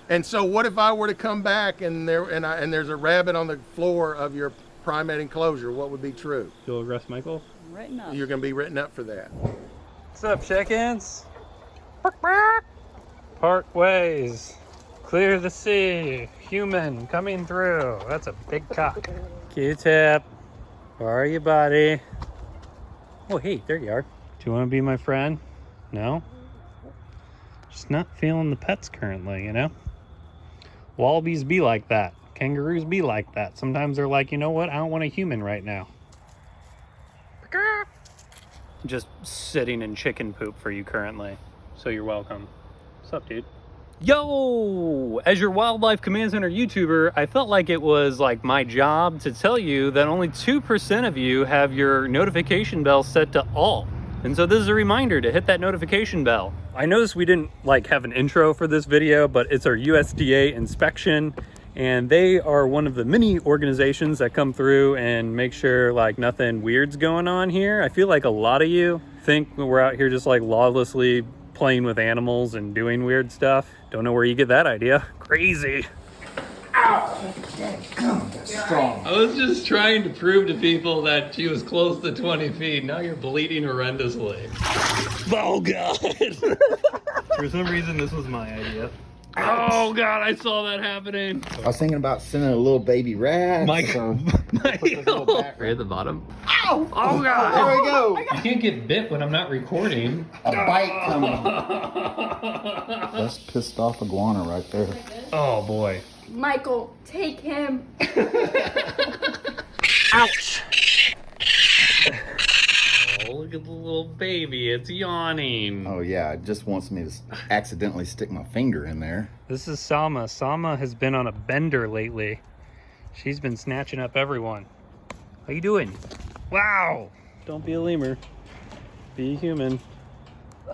And so what if I were to come back and there's a rabbit on the floor of your primate enclosure? What would be true? You'll arrest Michael? Written up. You're going to be written up for that. What's up, chickens? Parkways. Clear the sea. Human coming through. That's a big cock. Q-tip. Where are you, buddy? Oh, hey, there you are. Do you want to be my friend? No? Just not feeling the pets currently, you know? Wallabies be like that. Kangaroos be like that. Sometimes they're like, you know what? I don't want a human right now. Just sitting in chicken poop for you currently. So you're welcome. What's up, dude? Yo! As your Wildlife Command Center YouTuber, I felt like it was like my job to tell you that only 2% of you have your notification bell set to all. And so this is a reminder to hit that notification bell. I noticed we didn't like have an intro for this video, but it's our USDA inspection. And they are one of the many organizations that come through and make sure like nothing weird's going on here. I feel like a lot of you think we're out here just like lawlessly playing with animals and doing weird stuff. Don't know where you get that idea. Crazy. Ow! That's strong. I was just trying to prove to people that she was close to 20 feet. Now you're bleeding horrendously. Oh, God. For some reason, this was my idea. Oh, God, I saw that happening. I was thinking about sending a little baby rat. Michael. Right at the bottom. Ow! Oh, God. There we go. You can't get bit when I'm not recording. A bite coming. That's pissed off iguana right there. Oh, boy. Michael, take him. Ouch! Oh, look at the little baby. It's yawning. Oh yeah, it just wants me to accidentally stick my finger in there. This is Sama. Sama has been on a bender lately. She's been snatching up everyone. How you doing? Wow! Don't be a lemur. Be human.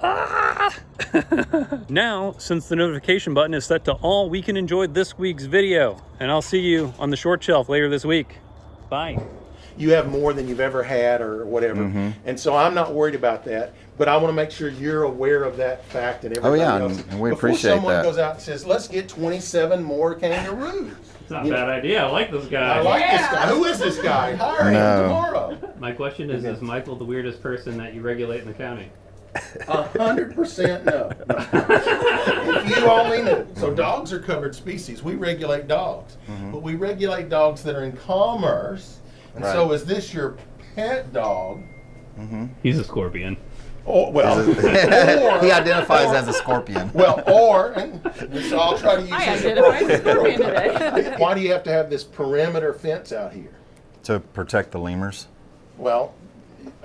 Ah! Now, since the notification button is set to all, we can enjoy this week's video. And I'll see you on the short shelf later this week. Bye. You have more than you've ever had or whatever. Mm-hmm. And so I'm not worried about that, but I want to make sure you're aware of that fact and everybody else. And we appreciate Before someone that. goes out and says, let's get 27 more kangaroos. It's not a bad idea. I like this guy. I like this guy. Who is this guy? Hire him tomorrow. My question is Michael the weirdest person that you regulate in the county? 100% no. If you only knew. So dogs are covered species. We regulate dogs. Mm-hmm. But we regulate dogs that are in commerce. And Right. so is this your pet dog? Mm-hmm. He's a scorpion. Oh, well, He identifies as a scorpion. well, or, and so I'll try to use I this identified as a appropriately. scorpion today. Why do you have to have this perimeter fence out here? To protect the lemurs. Well,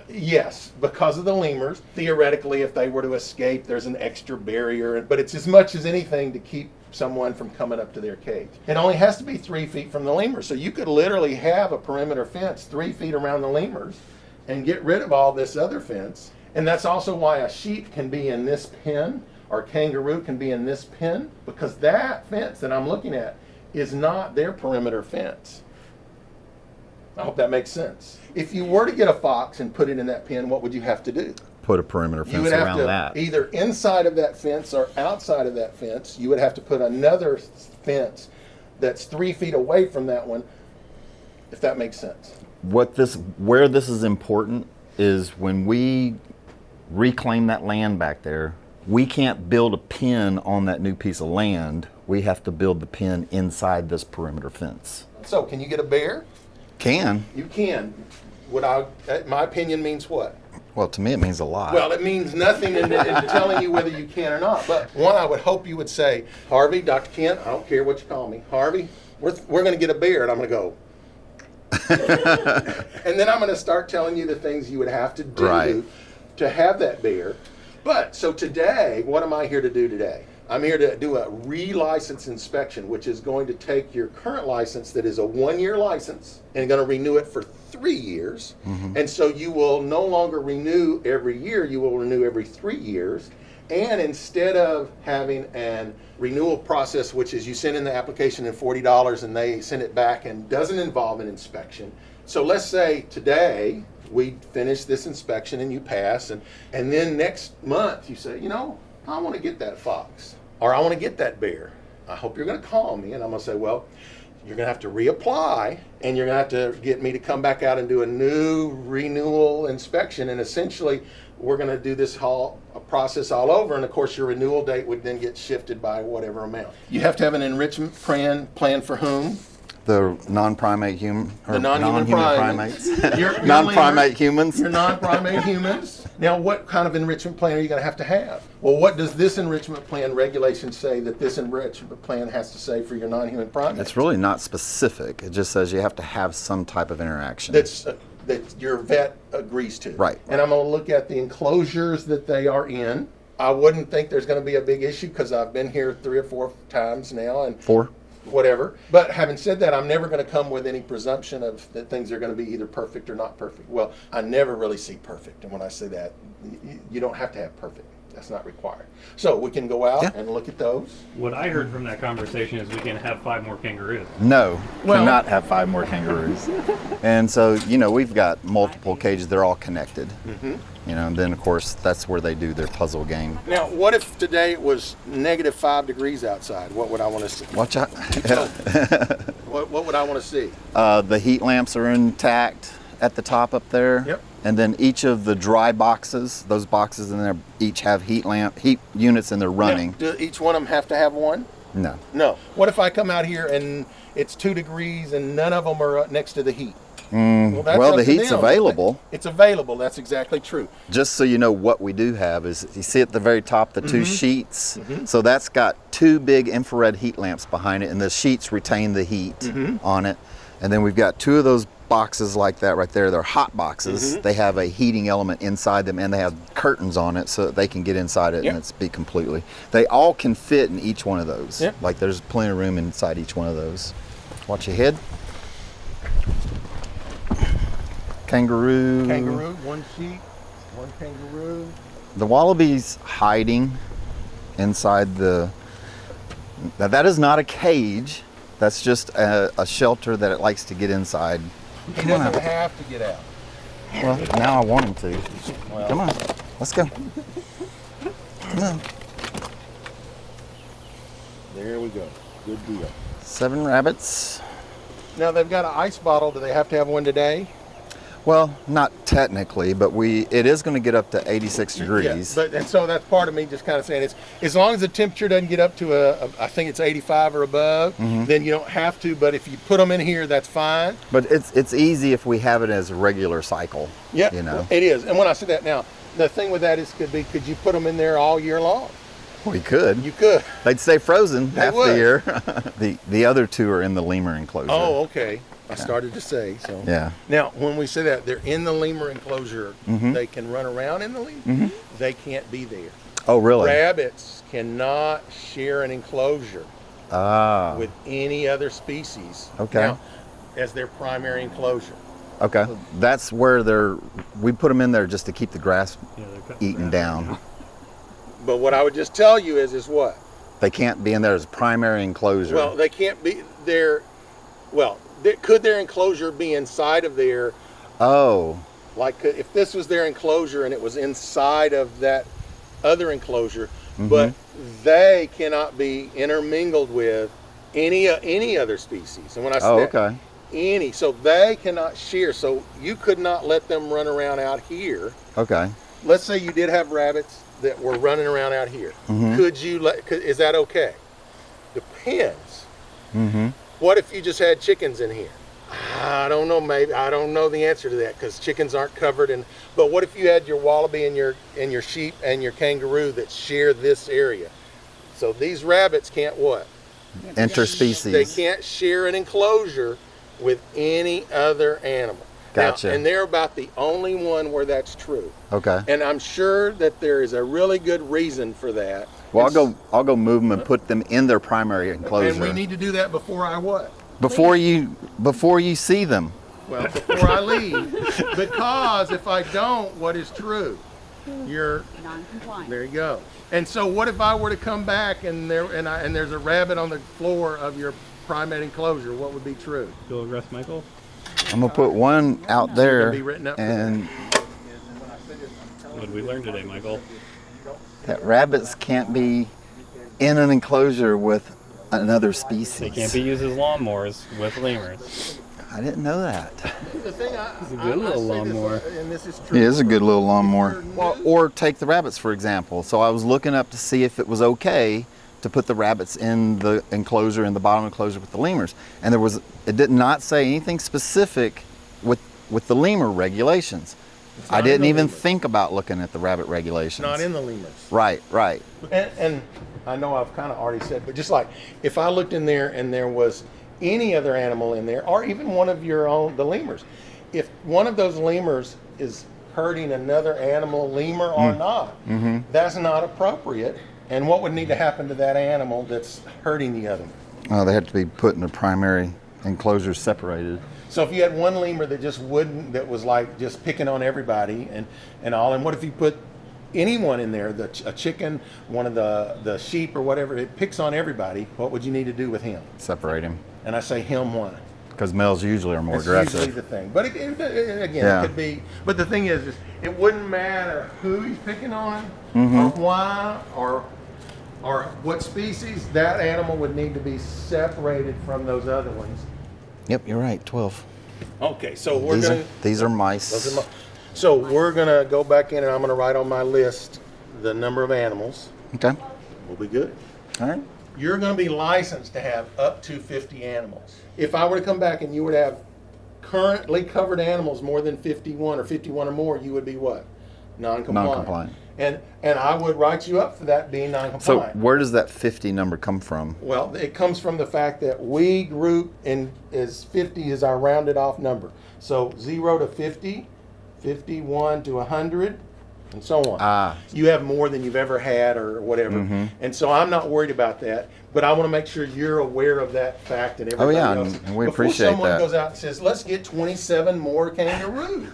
yes, because of the lemurs. Theoretically, if they were to escape, there's an extra barrier, but it's as much as anything to keep someone from coming up to their cage. It only has to be 3 feet from the lemurs, so you could literally have a perimeter fence 3 feet around the lemurs and get rid of all this other fence. And that's also why a sheep can be in this pen or kangaroo can be in this pen, because that fence that I'm looking at is not their perimeter fence. I hope that makes sense. If you were to get a fox and put it in that pen, what would you have to do? Put a perimeter You fence would have around to, that. either inside of that fence or outside of that fence, you would have to put another fence that's 3 feet away from that one, if that makes sense. Where this is important is when we reclaim that land back there, we can't build a pen on that new piece of land. We have to build the pen inside this perimeter fence. So, can you get a bear? Can. You can. My opinion means what? Well, to me it means a lot. Well, it means nothing in telling you whether you can or not. But one, I would hope you would say, Harvey, Dr. Kent, I don't care what you call me, Harvey, we're going to get a bear, and I'm going to go. And then I'm going to start telling you the things you would have to do Right. to have that bear. But so today, what am I here to do today? I'm here to do a relicense inspection, which is going to take your current license that is a 1-year license and going to renew it for 3 years. Mm-hmm. And so you will no longer renew every year, you will renew every 3 years. And instead of having an renewal process, which is you send in the application and $40 and they send it back and doesn't involve an inspection. So let's say today we finish this inspection and you pass, and then next month you say, you know, I want to get that fox or I want to get that bear. I hope you're going to call me. And I'm going to say, well, you're going to have to reapply, and you're going to have to get me to come back out and do a new renewal inspection. And essentially, we're going to do this whole process all over. And of course, your renewal date would then get shifted by whatever amount. You have to have an enrichment plan for whom? The non-primate human, or The non-human primates. Your Non-primate humans. Your non-primate humans. Now, what kind of enrichment plan are you going to have? Well, what does this enrichment plan regulation say that this enrichment plan has to say for your non-human primates? It's really not specific. It just says you have to have some type of interaction. That your vet agrees to. Right. And I'm going to look at the enclosures that they are in. I wouldn't think there's going to be a big issue because I've been here 3 or 4 times now. And 4? Whatever. But having said that, I'm never going to come with any presumption of that things are going to be either perfect or not perfect. Well, I never really see perfect. And when I say that, you don't have to have perfect. That's not required. So we can go out and look at those. What I heard from that conversation is we can have 5 more kangaroos. No, Well- cannot have 5 more kangaroos. And so, we've got multiple cages. They're all connected. And then, of course, that's where they do their puzzle game. Now, what if today it was -5 degrees outside? What would I want to see? Watch out. What would I want to see? The heat lamps are intact at the top up there. Yep. And then each of the dry boxes, those boxes in there, each have heat units and they're running. Now, do each one of them have to have one? No. No. What if I come out here and it's 2 degrees and none of them are next to the heat? That's Well, up the to heat's them. available. It's available. That's exactly true. Just so you know, what we do have is, you see at the very top the 2 sheets. So that's got 2 big infrared heat lamps behind it, and the sheets retain the heat on it. And then we've got 2 of those boxes like that right there. They're hot boxes. They have a heating element inside them, and they have curtains on it so that they can get inside it and it's be completely. They all can fit in each one of those. Like there's plenty of room inside each one of those. Watch your head. Kangaroo. Kangaroo, 1 sheet, 1 kangaroo. The wallaby's hiding inside the. Now that is not a cage. That's just a shelter that it likes to get inside. He doesn't have to get out. Well, now I want him to. Come on, let's go. Come on. There we go. Good deal. 7 rabbits. Now they've got an ice bottle. Do they have to have one today? Well, not technically, but it is going to get up to 86 degrees. And so that's part of me just kind of saying it's as long as the temperature doesn't get up to I think it's 85 or above, then you don't have to. But if you put them in here, that's fine. But it's easy if we have it as a regular cycle. Yeah, it is. And when I say that now, the thing with that is could you put them in there all year long? We could. You could. They'd stay frozen half would. the year. The other 2 are in the lemur enclosure. Oh, okay. I started to say so. Yeah. Now, when we say that they're in the lemur enclosure, they can run around in the lemur. They can't be there. Oh, really? Rabbits cannot share an enclosure with any other species. Okay. Now, as their primary enclosure. Okay. That's where we put them in there just to keep the grass Yeah, they're cutting eaten grass. down. But what I would just tell you is what? They can't be in there as a primary enclosure. Well, they can't be there. Well, could their enclosure be inside of there? Oh. Like if this was their enclosure and it was inside of that other enclosure, but they cannot be intermingled with any other species. And when I say that, any, so they cannot share. So you could not let them run around out here. Okay. Let's say you did have rabbits that were running around out here. Could you is that okay? Depends. What if you just had chickens in here? I don't know. Maybe I don't know the answer to that because chickens aren't covered. But what if you had your wallaby and your sheep and your kangaroo that share this area? So these rabbits can't what? Interspecies. They can't share an enclosure with any other animal. Gotcha. Now, and they're about the only one where that's true. Okay. And I'm sure that there is a really good reason for that. Well, I'll go move them and put them in their primary enclosure. And we need to do that before I what? Before you see them. Well, before I leave. Because if I don't, what is true? You're Non-compliant. there you go. And so what if I were to come back and there's a rabbit on the floor of your primate enclosure, what would be true? You'll arrest Michael? I'm gonna put one out there, be written up for and What did we learn today, Michael? that rabbits can't be in an enclosure with another species. They can't be used as lawnmowers with lemurs. I didn't know that. The thing It's a good little lawnmower. and this is true. It is a good little lawnmower. Well, or take the rabbits, for example. So I was looking up to see if it was okay to put the rabbits in the enclosure, in the bottom enclosure with the lemurs. And it did not say anything specific with the lemur regulations. I not in didn't the even lemurs. think about looking at the rabbit regulations. Not in the lemurs. Right. And I know I've kind of already said, but just like if I looked in there and there was any other animal in there, or even one of your own, the lemurs, if one of those lemurs is hurting another animal, lemur or not, that's not appropriate. And what would need to happen to that animal that's hurting the other one? They had to be put in a primary enclosure separated. So if you had one lemur that just wouldn't, that was like just picking on everybody and all, and what if you put anyone in there, a chicken, one of the sheep or whatever, it picks on everybody, what would you need to do with him? Separate him. And I say him why? Because males usually are more That's aggressive. usually the thing. But again, Yeah. it could be, but the thing is it wouldn't matter who he's picking on Mm-hmm. or why or what species, that animal would need to be separated from those other ones. Yep, you're right. 12. Okay, so we're These going are, these are mice. to... So we're going to go back in and I'm going to write on my list the number of animals. Okay. We'll be good. All right. You're going to be licensed to have up to 50 animals. If I were to come back and you were to have currently covered animals more than 51 or 51 or more, you would be what? Non-compliant. Non-compliant. And I would write you up for that being So non-compliant. where does that 50 number come from? Well, it comes from the fact that we group in as 50 is our rounded off number. So 0 to 50, 51 to 100, and so on. Ah. You have more than you've ever had or whatever. Mm-hmm. And so I'm not worried about that, but I want to make sure you're aware of that fact and everybody yeah, else. and we Before appreciate someone that. goes out and says, let's get 27 more kangaroos.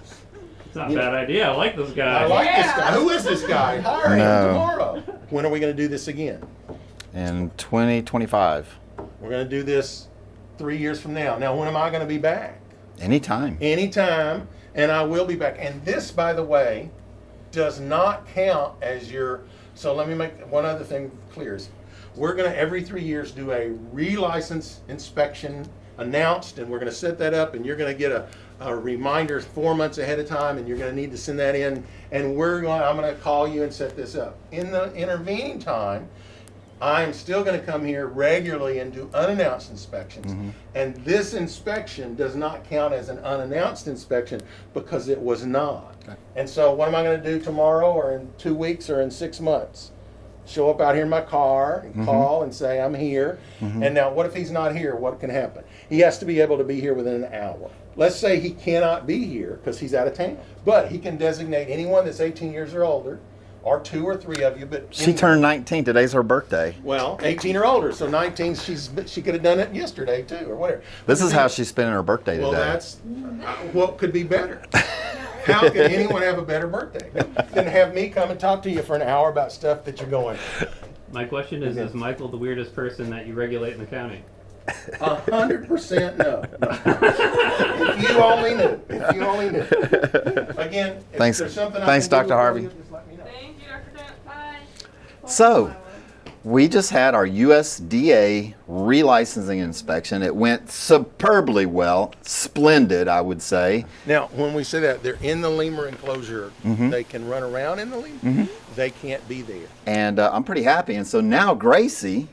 It's not a bad idea. I like this guy. I like this guy. Who is this guy? Hire him No. tomorrow. When are we going to do this again? In 2025. We're going to do this 3 years from now. Now, when am I going to be back? Anytime. Anytime, and I will be back. And this, by the way, does not count as your, so let me make one other thing clear. Is we're going to, every 3 years, do a relicense inspection announced, and we're going to set that up, and you're going to get a reminder 4 months ahead of time, and you're going to need to send that in, and I'm going to call you and set this up. In the intervening time, I'm still going to come here regularly and do unannounced inspections. Mm-hmm. And this inspection does not count as an unannounced inspection because it was not. Okay. And so what am I going to do tomorrow or in 2 weeks or in 6 months? Show up out here in my car and call and say, I'm here. And now what if he's not here? What can happen? He has to be able to be here within an hour. Let's say he cannot be here because he's out of town. But he can designate anyone that's 18 years or older, or 2 or 3 of you. But She turned 19. Today's her birthday. well, 18 or older. So 19, she could have done it yesterday too, or whatever. This is how she's spending her birthday today. Well, that's what could be better. How could anyone have a better birthday than have me come and talk to you for an hour about stuff that you're going? My question is Michael the weirdest person that you regulate in the county? 100% no. If you only knew. If you only knew. Again, if Thanks- there's something thanks, I can Dr. do for Harvey. you, just let me know. Thank you, Dr. Dent. Bye. So, we just had our USDA relicensing inspection. It went superbly well. Splendid, I would say. Now, when we say that, they're in the lemur enclosure. They can run around in the lemur. They can't be there. And I'm pretty happy. And so now Gracie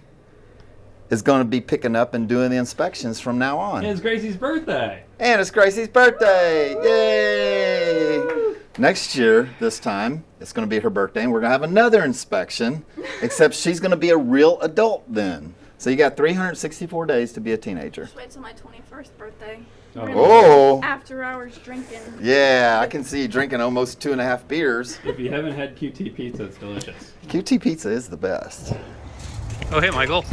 is going to be picking up and doing the inspections from now on. It's Gracie's birthday. And it's Gracie's birthday! Yay! Next year, this time, it's going to be her birthday, and we're going to have another inspection, except she's going to be a real adult then. So you got 364 days to be a teenager. Just wait till my 21st birthday. Oh. We're gonna Oh! be After hours drinking. Yeah, I can see you drinking almost 2.5 beers. If you haven't had QT pizza, it's delicious. QT pizza is the best. Oh, hey, Michael.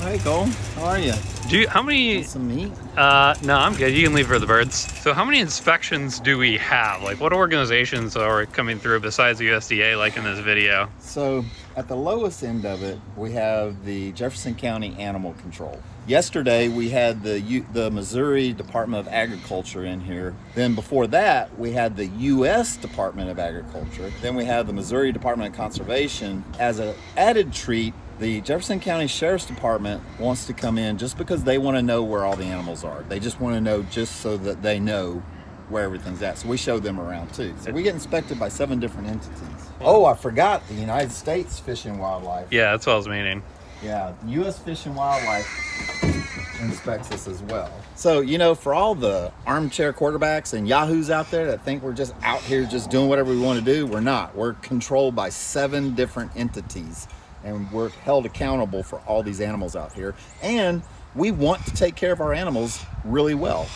Hey, Cole. How are you? How many? Some meat? No, I'm good. You can leave for the birds. So how many inspections do we have? Like, what organizations are coming through besides the USDA, like in this video? So, at the lowest end of it, we have the Jefferson County Animal Control. Yesterday, we had the Missouri Department of Agriculture in here. Then before that, we had the U.S. Department of Agriculture. Then we have the Missouri Department of Conservation. As an added treat, The Jefferson County Sheriff's Department wants to come in just because they want to know where all the animals are. They just want to know just so that they know where everything's at. So we show them around too. So we get inspected by 7 different entities. Oh, I forgot the United States Fish and Wildlife. Yeah, that's what I was meaning. Yeah, U.S. Fish and Wildlife inspects us as well. So, you know, for all the armchair quarterbacks and yahoos out there that think we're just out here just doing whatever we want to do, we're not. We're controlled by 7 different entities, and we're held accountable for all these animals out here. And we want to take care of our animals really well.